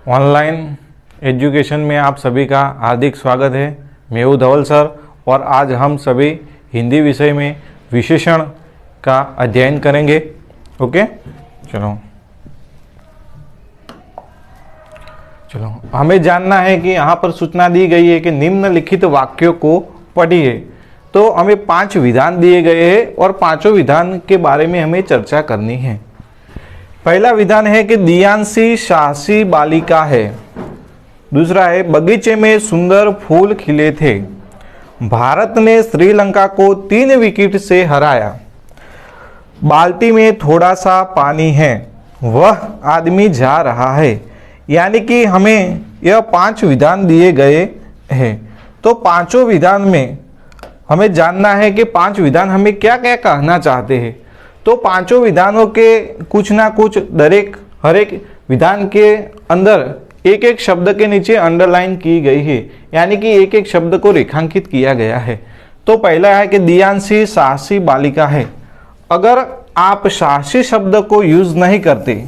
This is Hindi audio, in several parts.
ऑनलाइन एजुकेशन में आप सभी का हार्दिक स्वागत है। मैं हूं धवल सर और आज हम सभी हिंदी विषय में विशेषण का अध्ययन करेंगे। ओके, चलो हमें जानना है कि यहाँ पर सूचना दी गई है कि निम्नलिखित वाक्यों को पढ़िए। तो हमें 5 विधान दिए गए हैं और पांचों विधान के बारे में हमें चर्चा करनी है। पहला विधान है कि दियांशी साहसी बालिका है। दूसरा है बगीचे में सुंदर फूल खिले थे। भारत ने श्रीलंका को 3 विकेट से हराया। बाल्टी में थोड़ा सा पानी है, वह आदमी जा रहा है। यानी कि हमें यह 5 विधान दिए गए हैं। तो पांचों विधान में हमें जानना है कि 5 विधान हमें क्या क्या कहना चाहते हैं। तो पांचों विधानों के कुछ ना कुछ हर एक विधान के अंदर एक एक शब्द के नीचे अंडरलाइन की गई है, यानी कि एक एक शब्द को रेखांकित किया गया है। तो पहला है कि दियांशी साहसी बालिका है। अगर आप साहसी शब्द को यूज नहीं करते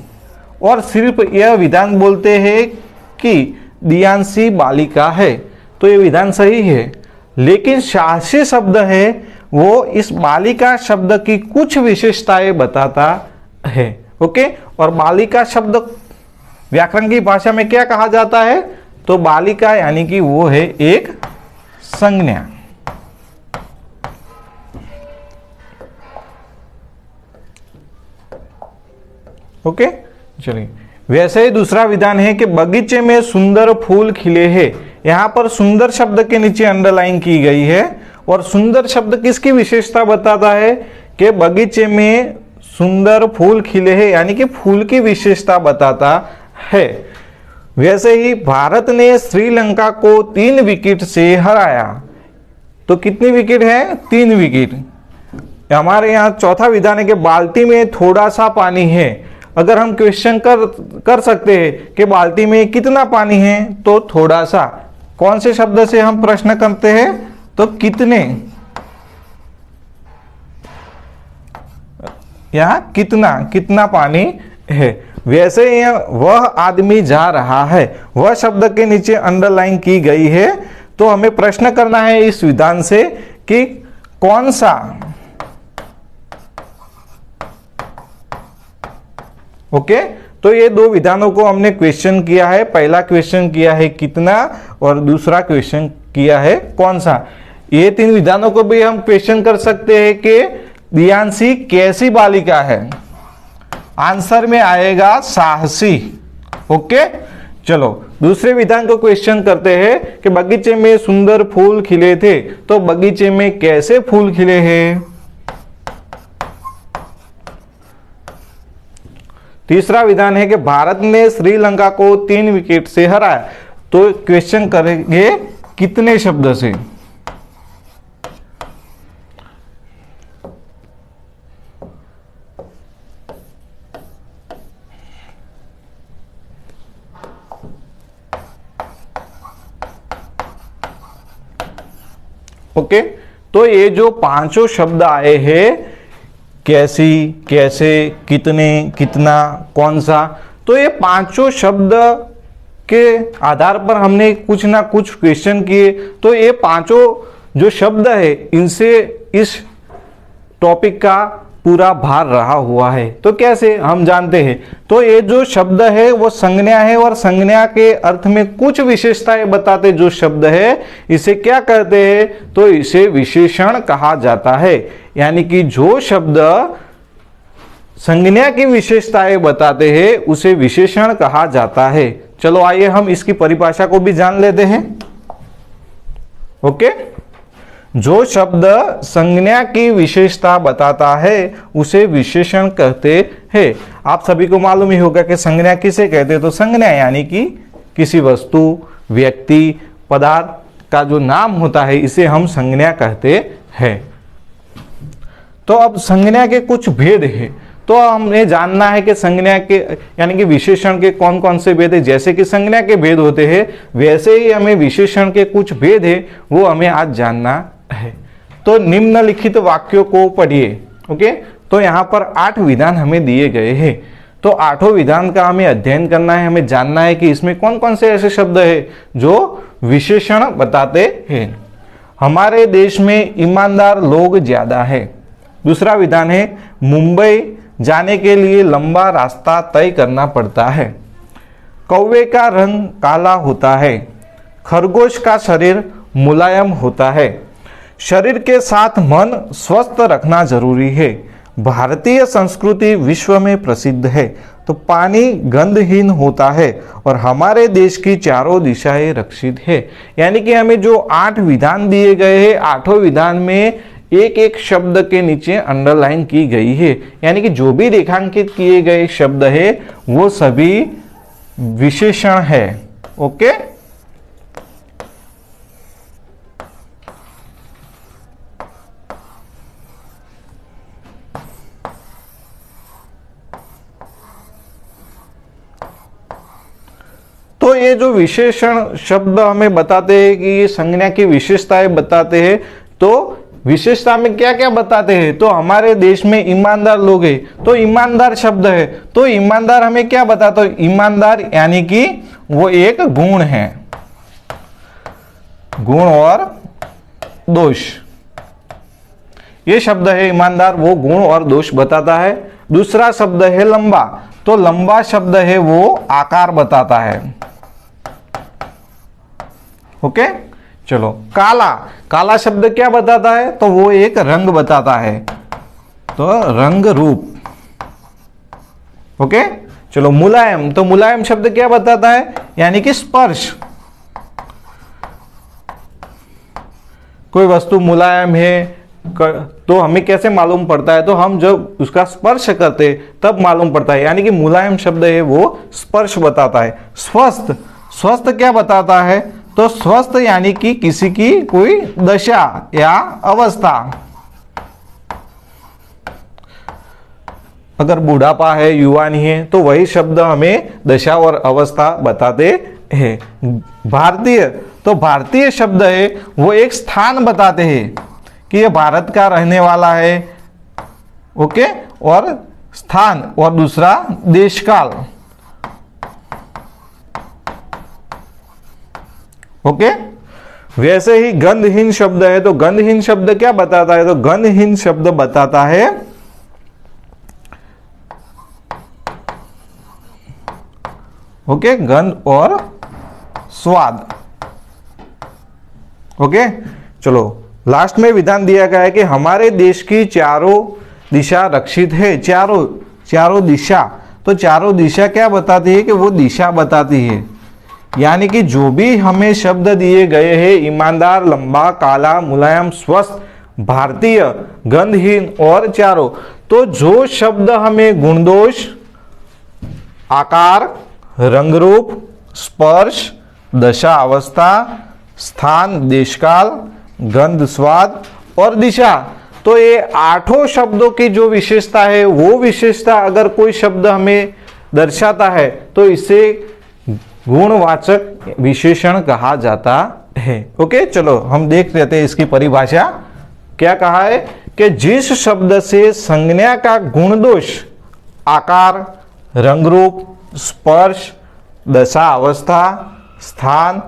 और सिर्फ यह विधान बोलते हैं कि दियांशी बालिका है तो यह विधान सही है, लेकिन साहसी शब्द है वो इस बालिका शब्द की कुछ विशेषताएं बताता है। ओके, और बालिका शब्द व्याकरण की भाषा में क्या कहा जाता है? तो बालिका यानी कि वो है एक संज्ञा। ओके, चलिए। वैसे ही दूसरा विधान है कि बगीचे में सुंदर फूल खिले हैं। यहां पर सुंदर शब्द के नीचे अंडरलाइन की गई है और सुंदर शब्द किसकी विशेषता बताता है कि बगीचे में सुंदर फूल खिले हैं, यानी कि फूल की विशेषता बताता है। वैसे ही भारत ने श्रीलंका को 3 विकेट से हराया। तो कितनी विकेट है? 3 विकेट। हमारे यहाँ चौथा विधान है कि बाल्टी में थोड़ा सा पानी है। अगर हम क्वेश्चन कर सकते हैं कि बाल्टी में कितना पानी है, तो थोड़ा सा कौन से शब्द से हम प्रश्न करते हैं? तो कितने, यहां कितना पानी है। वैसे वह आदमी जा रहा है, वह शब्द के नीचे अंडरलाइन की गई है। तो हमें प्रश्न करना है इस विधान से कि कौन सा, ओके। तो ये 2 विधानों को हमने क्वेश्चन किया है। पहला क्वेश्चन किया है कितना और दूसरा क्वेश्चन किया है कौन सा। ये 3 विधानों को भी हम क्वेश्चन कर सकते हैं कि दियांशी कैसी बालिका है। आंसर में आएगा साहसी। ओके, चलो दूसरे विधान को क्वेश्चन करते हैं कि बगीचे में सुंदर फूल खिले थे। तो बगीचे में कैसे फूल खिले हैं। तीसरा विधान है कि भारत ने श्रीलंका को 3 विकेट से हराया। तो क्वेश्चन करेंगे कितने शब्द से। ओके, तो ये जो पांचों शब्द आए हैं, कैसी, कैसे, कितने, कितना, कौन सा, तो ये पांचों शब्द के आधार पर हमने कुछ ना कुछ क्वेश्चन किए। तो ये पांचों जो शब्द है इनसे इस टॉपिक का पूरा भार रहा हुआ है। तो कैसे हम जानते हैं? तो ये जो शब्द है वो संज्ञा है और संज्ञा के अर्थ में कुछ विशेषताएं बताते जो शब्द है इसे क्या कहते हैं? तो इसे विशेषण कहा जाता है। यानी कि जो शब्द संज्ञा की विशेषताएं बताते हैं उसे विशेषण कहा जाता है। चलो आइए हम इसकी परिभाषा को भी जान लेते हैं। ओके, जो शब्द संज्ञा की विशेषता बताता है उसे विशेषण कहते हैं। आप सभी को मालूम ही होगा कि संज्ञा किसे कहते हैं। तो संज्ञा यानी कि किसी वस्तु, व्यक्ति, पदार्थ का जो नाम होता है इसे हम संज्ञा कहते हैं। तो अब संज्ञा के कुछ भेद हैं। तो हमें जानना है कि संज्ञा के यानी कि विशेषण के कौन कौन से भेद है। जैसे कि संज्ञा के भेद होते हैं वैसे ही हमें विशेषण के कुछ भेद है वो हमें आज जानना है। तो निम्नलिखित वाक्यों को पढ़िए। ओके, तो यहाँ पर 8 विधान हमें दिए गए हैं। तो आठों विधान का हमें अध्ययन करना है, हमें जानना है कि इसमें कौन कौन से ऐसे शब्द है जो विशेषण बताते हैं। हमारे देश में ईमानदार लोग ज्यादा है। दूसरा विधान है मुंबई जाने के लिए लंबा रास्ता तय करना पड़ता है। कौवे का रंग काला होता है। खरगोश का शरीर मुलायम होता है। शरीर के साथ मन स्वस्थ रखना जरूरी है। भारतीय संस्कृति विश्व में प्रसिद्ध है। तो पानी गंधहीन होता है और हमारे देश की चारों दिशाएं रक्षित है। यानी कि हमें जो 8 विधान दिए गए हैं, आठों विधान में एक एक शब्द के नीचे अंडरलाइन की गई है। यानी कि जो भी रेखांकित किए गए शब्द है वो सभी विशेषण है। ओके, तो ये जो विशेषण शब्द हमें बताते हैं कि ये संज्ञा की विशेषताएं बताते हैं। तो विशेषता में क्या क्या बताते हैं? तो हमारे देश में ईमानदार लोग हैं, तो ईमानदार शब्द है। तो ईमानदार हमें क्या बताता है? ईमानदार यानी कि वो एक गुण है, गुण और दोष, ये शब्द है ईमानदार, वो गुण और दोष बताता है। दूसरा शब्द है लंबा, तो लंबा शब्द है वो आकार बताता है। ओके, चलो काला, काला शब्द क्या बताता है? तो वो एक रंग बताता है, तो रंग रूप। ओके, चलो मुलायम, तो मुलायम शब्द क्या बताता है? यानी कि स्पर्श। कोई वस्तु मुलायम है तो हमें कैसे मालूम पड़ता है? तो हम जब उसका स्पर्श करते तब मालूम पड़ता है। यानी कि मुलायम शब्द है वो स्पर्श बताता है। स्वस्थ, स्वस्थ क्या बताता है? तो स्वस्थ यानी कि किसी की कोई दशा या अवस्था। अगर बुढ़ापा है, युवानी है, तो वही शब्द हमें दशा और अवस्था बताते हैं। भारतीय, तो भारतीय शब्द है वो एक स्थान बताते हैं कि ये भारत का रहने वाला है। ओके, और स्थान, और दूसरा देशकाल। ओके, वैसे ही गंधहीन शब्द है, तो गंधहीन शब्द क्या बताता है? तो गंधहीन शब्द बताता है ओके, गंध और स्वाद। ओके, चलो लास्ट में विधान दिया गया है कि हमारे देश की चारों दिशा रक्षित है। चारों दिशा, तो चारों दिशा क्या बताती है? कि वो दिशा बताती है। यानी कि जो भी हमें शब्द दिए गए हैं, ईमानदार, लंबा, काला, मुलायम, स्वस्थ, भारतीय, गंधहीन और चारों, तो जो शब्द हमें गुणदोष, आकार, रंगरूप, स्पर्श, दशा, अवस्था, स्थान, देशकाल, गंध, स्वाद और दिशा, तो ये आठों शब्दों की जो विशेषता है, वो विशेषता अगर कोई शब्द हमें दर्शाता है तो इसे गुणवाचक विशेषण कहा जाता है। ओके, चलो हम देख लेते हैं इसकी परिभाषा। क्या कहा है? कि जिस शब्द से संज्ञा का गुण दोष, आकार, रंगरूप, स्पर्श, दशा, अवस्था, स्थान,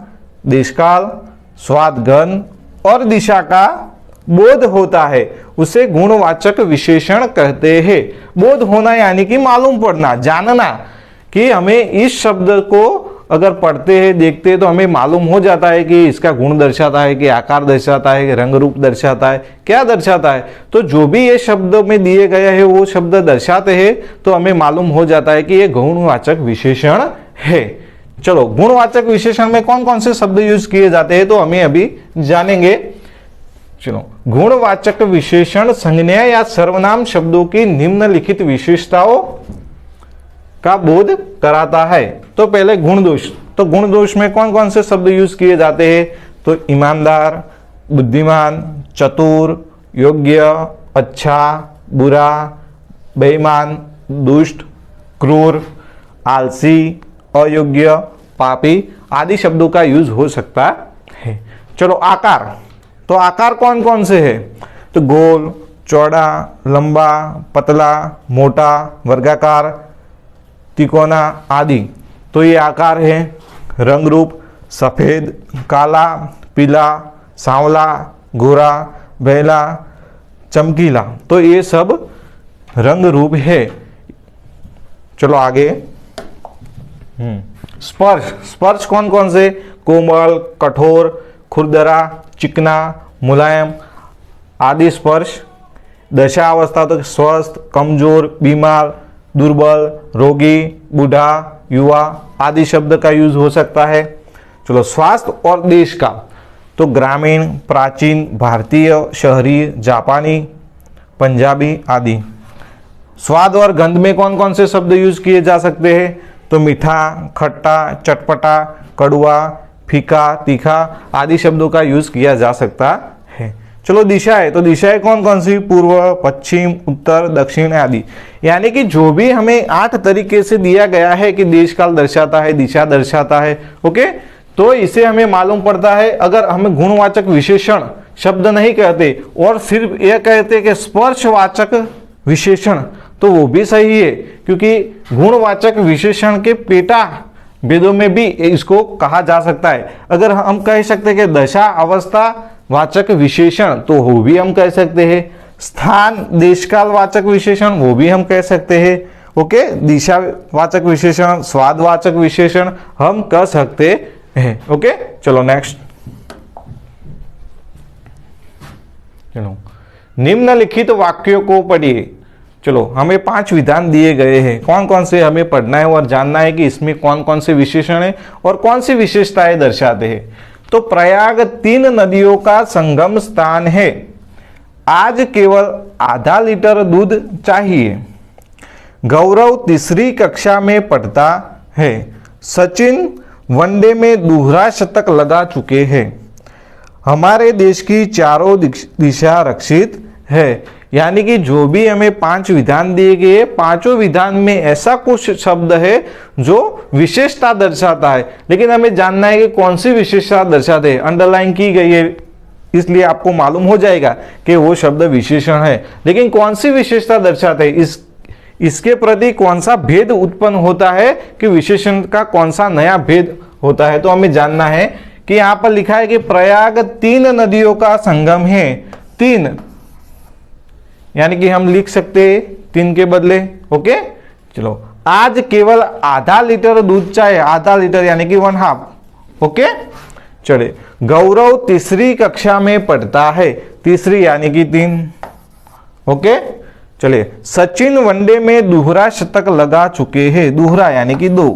देशकाल, स्वाद, गंध और दिशा का बोध होता है, उसे गुणवाचक विशेषण कहते हैं। बोध होना यानी कि मालूम पड़ना, जानना, कि हमें इस शब्द को अगर पढ़ते हैं, देखते हैं, तो हमें मालूम हो जाता है कि इसका गुण दर्शाता है, कि आकार दर्शाता है, कि रंग रूप दर्शाता है, क्या दर्शाता है। तो जो भी ये शब्द में दिए गए हैं वो शब्द दर्शाते हैं, तो हमें मालूम हो जाता है कि ये गुणवाचक विशेषण है। चलो, गुणवाचक विशेषण में कौन कौन से शब्द यूज किए जाते हैं तो हमें अभी जानेंगे। चलो, गुणवाचक विशेषण संज्ञा या सर्वनाम शब्दों की निम्नलिखित विशेषताओं का बोध कराता है। तो पहले गुण दोष, तो गुण दोष में कौन कौन से शब्द यूज किए जाते हैं? तो ईमानदार, बुद्धिमान, चतुर, योग्य, अच्छा, बुरा, बेईमान, दुष्ट, क्रूर, आलसी, अयोग्य, पापी आदि शब्दों का यूज हो सकता है। चलो, आकार, तो आकार कौन कौन से है? तो गोल, चौड़ा, लंबा, पतला, मोटा, वर्गाकार, तिकोना आदि। तो ये आकार है, रंग रूप सफ़ेद, काला, पीला, सांवला, गोरा, बेला, चमकीला। तो ये सब रंग रूप है। चलो आगे। स्पर्श, स्पर्श कौन कौन से? कोमल, कठोर, खुरदरा, चिकना, मुलायम आदि स्पर्श। दशा अवस्था तो स्वस्थ, कमजोर, बीमार, दुर्बल, रोगी, बूढ़ा, युवा आदि शब्द का यूज हो सकता है। चलो स्वास्थ्य और देश का, तो ग्रामीण, प्राचीन, भारतीय, शहरी, जापानी, पंजाबी आदि। स्वाद और गंध में कौन कौन से शब्द यूज किए जा सकते हैं? तो मीठा, खट्टा, चटपटा, कड़वा, फीका, तीखा आदि शब्दों का यूज किया जा सकता है। चलो दिशाएं, तो दिशाएं कौन कौन सी? पूर्व, पश्चिम, उत्तर, दक्षिण आदि। यानी कि जो भी हमें 8 तरीके से दिया गया है कि देश काल दर्शाता है, दिशा दर्शाता है, ओके, तो इसे हमें मालूम पड़ता है। अगर हमें गुणवाचक विशेषण शब्द नहीं कहते और सिर्फ यह कहते कि स्पर्शवाचक विशेषण, तो वो भी सही है, क्योंकि गुणवाचक विशेषण के पेटा वेदों में भी इसको कहा जा सकता है। अगर हम कह सकते हैं कि दशा अवस्था वाचक विशेषण, तो वो भी हम कह सकते हैं। स्थान देशकाल वाचक विशेषण, वो भी हम कह सकते हैं। ओके, दिशा वाचक विशेषण, स्वाद वाचक विशेषण हम कह सकते हैं। ओके, चलो नेक्स्ट। चलो निम्नलिखित वाक्यों को पढ़िए। चलो हमें 5 विधान दिए गए हैं, कौन कौन से हमें पढ़ना है और जानना है कि इसमें कौन कौन से विशेषण है और कौन सी विशेषताएं दर्शाते हैं। तो प्रयाग 3 नदियों का संगम स्थान है। आज केवल आधा लीटर दूध चाहिए। गौरव तीसरी कक्षा में पढ़ता है। सचिन वनडे में दोहरा शतक लगा चुके हैं। हमारे देश की चारों दिशा रक्षित है। यानी कि जो भी हमें 5 विधान दिए गए, पांचों विधान में ऐसा कुछ शब्द है जो विशेषता दर्शाता है, लेकिन हमें जानना है कि कौन सी विशेषता दर्शाते हैं। अंडरलाइन की गई है, इसलिए आपको मालूम हो जाएगा कि वो शब्द विशेषण है, लेकिन कौन सी विशेषता दर्शाते हैं, इसके प्रति कौन सा भेद उत्पन्न होता है कि विशेषण का कौन सा नया भेद होता है। तो हमें जानना है कि यहां पर लिखा है कि प्रयाग 3 नदियों का संगम है। 3 यानी कि हम लिख सकते हैं 3 के बदले। ओके, चलो आज केवल आधा लीटर दूध चाहिए। आधा लीटर यानी कि 1/2। ओके, चले। गौरव तीसरी कक्षा में पढ़ता है। तीसरी यानी कि 3। ओके, चले। सचिन वनडे में दोहरा शतक लगा चुके हैं। दोहरा यानी कि 2।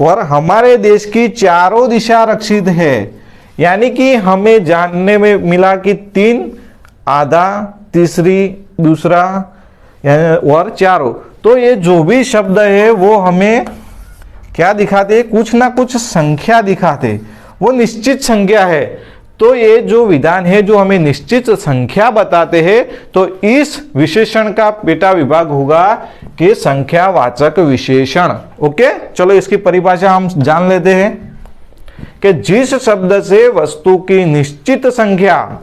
और हमारे देश की चारों दिशा रक्षित है। यानी कि हमें जानने में मिला कि 3 आधा, तीसरी, दूसरा और चारों। तो ये जो भी शब्द है वो हमें क्या दिखाते हैं? कुछ ना कुछ संख्या दिखाते, वो निश्चित संख्या है। तो ये जो विधान है जो हमें निश्चित संख्या बताते हैं, तो इस विशेषण का पेटा विभाग होगा कि संख्यावाचक विशेषण। ओके, चलो इसकी परिभाषा हम जान लेते हैं कि जिस शब्द से वस्तु की निश्चित संख्या,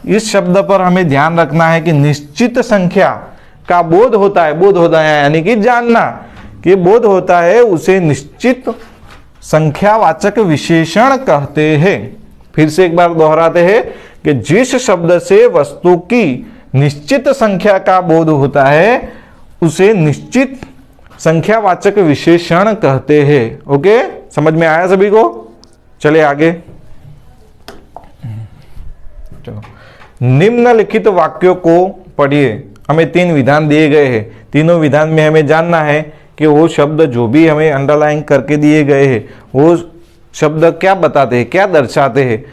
इस शब्द पर हमें ध्यान रखना है कि निश्चित संख्या का बोध होता है। बोध होता है यानी कि जानना कि बोध होता है, उसे निश्चित संख्यावाचक विशेषण कहते हैं। फिर से एक बार दोहराते हैं कि जिस शब्द से वस्तु की निश्चित संख्या का बोध होता है, उसे निश्चित संख्यावाचक विशेषण कहते हैं। ओके, समझ में आया सभी को? चले आगे। चलो निम्नलिखित वाक्यों को पढ़िए। हमें 3 विधान दिए गए हैं। तीनों विधान में हमें जानना है कि वो शब्द जो भी हमें अंडरलाइन करके दिए गए हैं, वो शब्द क्या बताते हैं, क्या दर्शाते हैं।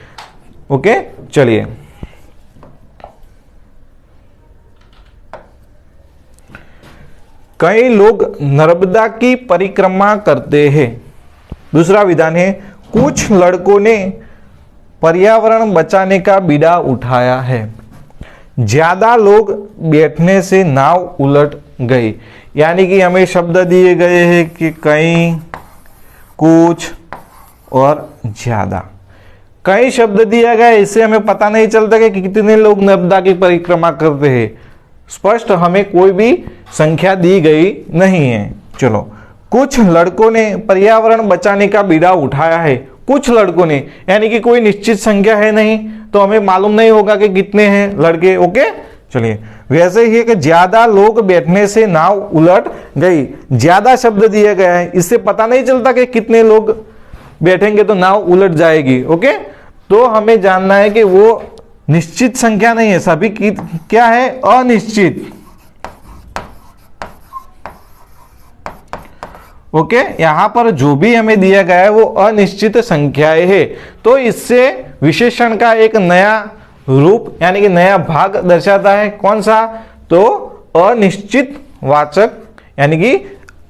ओके, चलिए। कई लोग नर्मदा की परिक्रमा करते हैं। दूसरा विधान है कुछ लड़कों ने पर्यावरण बचाने का बीड़ा उठाया है। ज्यादा लोग बैठने से नाव उलट गई। यानी कि हमें शब्द दिए गए हैं कि कई, कुछ और ज्यादा। कई शब्द दिया गया, इससे हमें पता नहीं चलता कि कितने लोग नर्मदा की परिक्रमा करते हैं। स्पष्ट हमें कोई भी संख्या दी गई नहीं है। चलो, कुछ लड़कों ने पर्यावरण बचाने का बीड़ा उठाया है। कुछ लड़कों ने यानी कि कोई निश्चित संख्या है नहीं, तो हमें मालूम नहीं होगा कि कितने हैं लड़के। ओके, चलिए। वैसे ही है कि ज्यादा लोग बैठने से नाव उलट गई। ज्यादा शब्द दिया गया है, इससे पता नहीं चलता कि कितने लोग बैठेंगे तो नाव उलट जाएगी। ओके, तो हमें जानना है कि वो निश्चित संख्या नहीं है, सभी की क्या है, अनिश्चित। ओके, यहां पर जो भी हमें दिया गया है वो अनिश्चित संख्याएं है। तो इससे विशेषण का एक नया रूप यानी कि नया भाग दर्शाता है। कौन सा? तो अनिश्चित वाचक यानी कि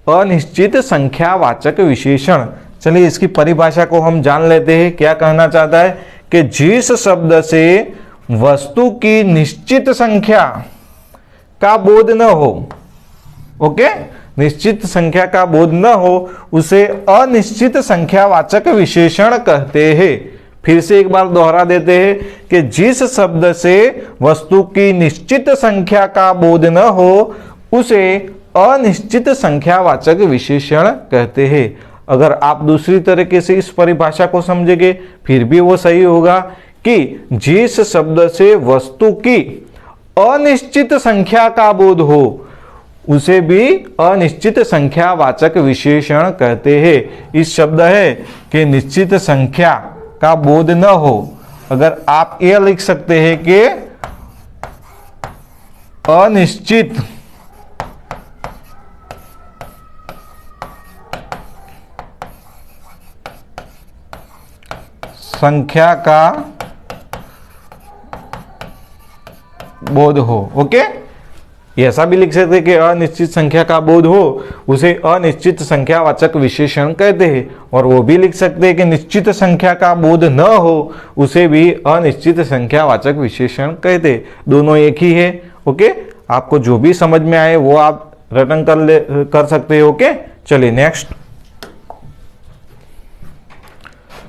अनिश्चित संख्यावाचक विशेषण। चलिए इसकी परिभाषा को हम जान लेते हैं। क्या कहना चाहता है कि जिस शब्द से वस्तु की निश्चित संख्या का बोध न हो, ओके, निश्चित संख्या का बोध न हो, उसे अनिश्चित संख्यावाचक विशेषण कहते हैं। फिर से एक बार दोहरा देते हैं कि जिस शब्द से वस्तु की निश्चित संख्या का बोध न हो, उसे अनिश्चित संख्यावाचक विशेषण कहते हैं। अगर आप दूसरी तरीके से इस परिभाषा को समझेंगे फिर भी वो सही होगा कि जिस शब्द से वस्तु की अनिश्चित संख्या का बोध हो, उसे भी अनिश्चित संख्यावाचक विशेषण कहते हैं। इस शब्द है कि निश्चित संख्या का बोध न हो। अगर आप यह लिख सकते हैं कि अनिश्चित संख्या का बोध हो। ओके, ऐसा भी लिख सकते हैं कि अनिश्चित संख्या का बोध हो, उसे अनिश्चित संख्यावाचक विशेषण कहते हैं। और वो भी लिख सकते हैं कि निश्चित संख्या का बोध न हो, उसे भी अनिश्चित संख्यावाचक विशेषण कहते हैं। दोनों एक ही है। ओके, आपको जो भी समझ में आए वो आप रटन कर सकते हो। ओके, चलिए नेक्स्ट।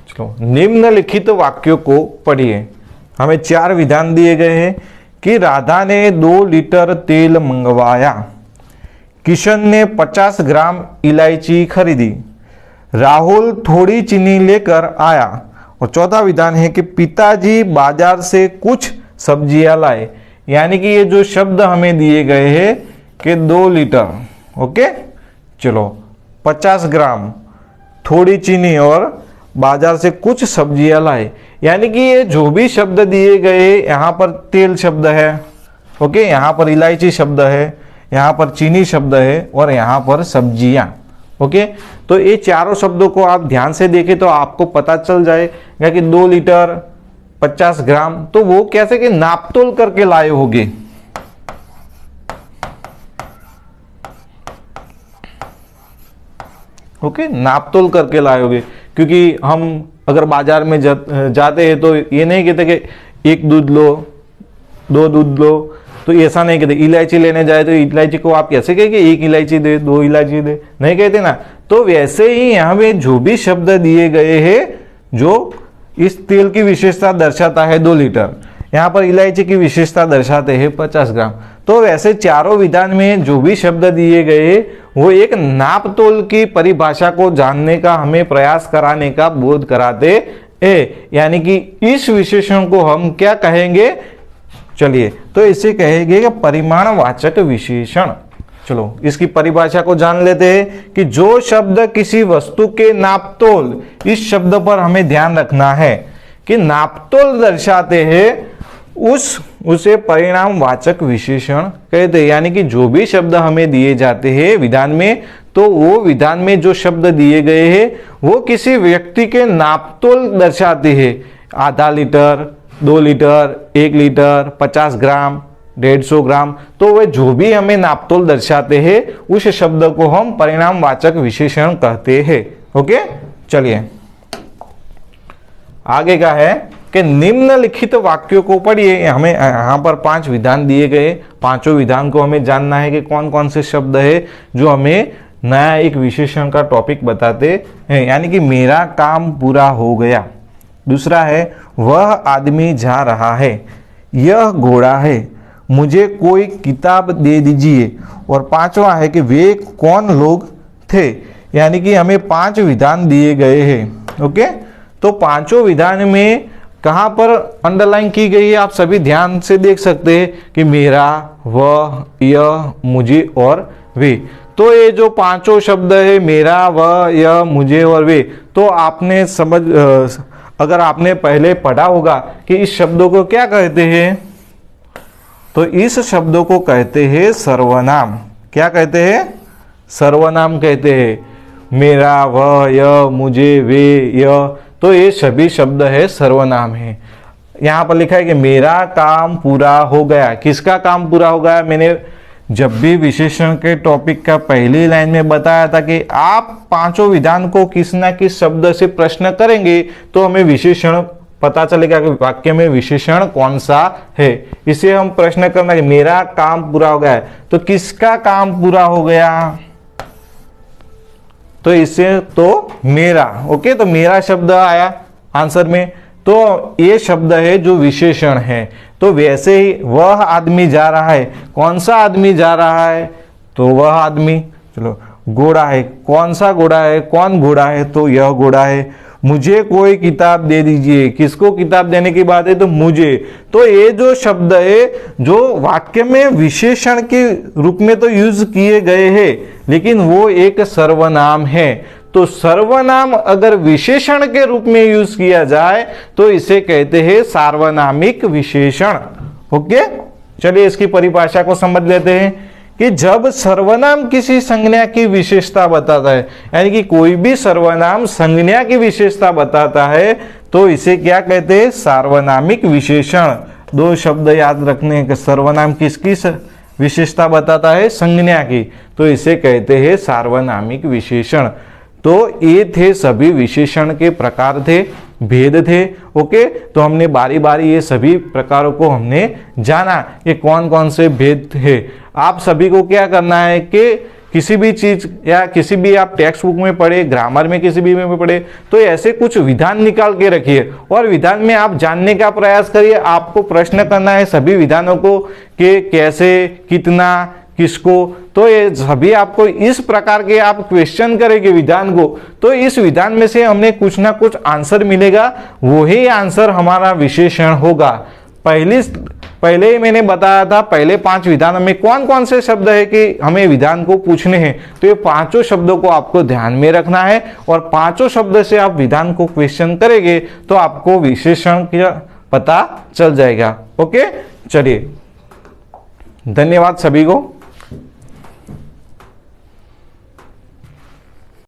चलो, निम्नलिखित वाक्यों को पढ़िए। हमें 4 विधान दिए गए हैं कि राधा ने 2 लीटर तेल मंगवाया, किशन ने 50 ग्राम इलायची खरीदी, राहुल थोड़ी चीनी लेकर आया। और चौथा विधान है कि पिताजी बाजार से कुछ सब्जियां लाए। यानी कि ये जो शब्द हमें दिए गए हैं कि 2 लीटर, ओके, चलो 50 ग्राम, थोड़ी चीनी और बाजार से कुछ सब्जियां लाए। यानी कि ये जो भी शब्द दिए गए, यहाँ पर तेल शब्द है, ओके, यहाँ पर इलायची शब्द है, यहाँ पर चीनी शब्द है और यहाँ पर सब्जियां। ओके, तो ये चारों शब्दों को आप ध्यान से देखें तो आपको पता चल जाएगा कि 2 लीटर 50 ग्राम, तो वो कैसे कि नापतोल करके लाए होंगे। ओके, नापतोल करके लाए होंगे। क्योंकि हम अगर बाजार में जाते हैं तो ये नहीं कहते कि 1 दूध लो, 2 दूध लो, तो ऐसा नहीं कहते। इलायची लेने जाए तो इलायची को आप कैसे कहेंगे 1 इलायची दे, 2 इलायची दे, नहीं कहते ना। तो वैसे ही यहाँ पे जो भी शब्द दिए गए हैं जो इस तेल की विशेषता दर्शाता है 2 लीटर, यहाँ पर इलायची की विशेषता दर्शाते हैं 50 ग्राम। तो वैसे चारों विधान में जो भी शब्द दिए गए वो एक नापतोल की परिभाषा को जानने का हमें प्रयास कराने का बोध कराते हैं। यानी कि इस विशेषण को हम क्या कहेंगे, चलिए तो इसे कहेंगे कि परिमाणवाचक विशेषण। चलो इसकी परिभाषा को जान लेते हैं कि जो शब्द किसी वस्तु के नापतोल, इस शब्द पर हमें ध्यान रखना है कि नापतोल दर्शाते हैं उसे परिणामवाचक विशेषण कहते हैं। यानी कि जो भी शब्द हमें दिए जाते हैं विधान में, तो वो विधान में जो शब्द दिए गए हैं वो किसी व्यक्ति के नापतोल दर्शाते हैं। आधा लीटर, 2 लीटर, 1 लीटर, 50 ग्राम, 150 ग्राम, तो वे जो भी हमें नापतोल दर्शाते हैं उस शब्द को हम परिणामवाचक विशेषण कहते हैं। ओके, चलिए आगे का है कि निम्नलिखित वाक्यों को पढ़िए। हमें यहाँ पर 5 विधान दिए गए, पांचों विधान को हमें जानना है कि कौन कौन से शब्द है जो हमें नया एक विशेषण का टॉपिक बताते हैं। यानी कि मेरा काम पूरा हो गया। दूसरा है वह आदमी जा रहा है, यह घोड़ा है, मुझे कोई किताब दे दीजिए। और 5वां है कि वे कौन लोग थे, यानी कि हमें 5 विधान दिए गए हैं। ओके, तो पांचों विधान में कहाँ पर अंडरलाइन की गई है आप सभी ध्यान से देख सकते हैं कि मेरा, वह, यह, मुझे और वे। तो ये जो पांचों शब्द है मेरा, वह, यह, मुझे और वे, तो आपने अगर आपने पहले पढ़ा होगा कि इस शब्दों को क्या कहते हैं, तो इस शब्दों को कहते हैं सर्वनाम। क्या कहते हैं? सर्वनाम कहते हैं। मेरा, वह, यह, मुझे, वे, यह, तो ये सभी शब्द है सर्वनाम है। यहां पर लिखा है कि मेरा काम पूरा हो गया। किसका काम पूरा हो गया? मैंने जब भी विशेषण के टॉपिक का पहली लाइन में बताया था कि आप पांचों विधान को किस ना किस शब्द से प्रश्न करेंगे तो हमें विशेषण पता चलेगा कि वाक्य में विशेषण कौन सा है। इसे हम प्रश्न करना कि मेरा काम पूरा हो गया है, तो किसका काम पूरा हो गया? तो इससे तो मेरा। ओके, तो मेरा शब्द आया आंसर में, तो ये शब्द है जो विशेषण है। तो वैसे ही वह आदमी जा रहा है, कौन सा आदमी जा रहा है? तो वह आदमी। चलो, घोड़ा है, कौन सा घोड़ा है? कौन घोड़ा है? तो यह घोड़ा है। मुझे कोई किताब दे दीजिए, किसको किताब देने की बात है? तो मुझे। तो ये जो शब्द है जो वाक्य में विशेषण के रूप में तो यूज किए गए हैं, लेकिन वो एक सर्वनाम है। तो सर्वनाम अगर विशेषण के रूप में यूज किया जाए तो इसे कहते हैं सार्वनामिक विशेषण। ओके, चलिए इसकी परिभाषा को समझ लेते हैं कि जब सर्वनाम किसी संज्ञा की विशेषता बताता है, यानी कि कोई भी सर्वनाम संज्ञा की विशेषता बताता है, तो इसे क्या कहते हैं? सार्वनामिक विशेषण। दो शब्द याद रखने हैं कि सर्वनाम किसकी विशेषता बताता है? संज्ञा की, तो इसे कहते हैं सार्वनामिक विशेषण। तो ये थे सभी विशेषण के प्रकार थे, भेद थे। ओके, तो हमने बारी बारी ये सभी प्रकारों को हमने जाना कि कौन कौन से भेद थे। आप सभी को क्या करना है कि किसी भी चीज या किसी भी आप टेक्स्ट बुक में पढ़े, ग्रामर में किसी भी में पढ़े, तो ऐसे कुछ विधान निकाल के रखिए और विधान में आप जानने का प्रयास करिए। आपको प्रश्न करना है सभी विधानों को कि कैसे, कितना, किसको। तो ये सभी आपको इस प्रकार के आप क्वेश्चन करेंगे विधान को, तो इस विधान में से हमने कुछ ना कुछ आंसर मिलेगा, वही आंसर हमारा विशेषण होगा। पहले ही मैंने बताया था पहले 5 विधानों में कौन कौन से शब्द है कि हमें विधान को पूछने हैं, तो ये पांचों शब्दों को आपको ध्यान में रखना है और पांचों शब्द से आप विधान को क्वेश्चन करेंगे तो आपको विशेषण का पता चल जाएगा। ओके, चलिए, धन्यवाद सभी को।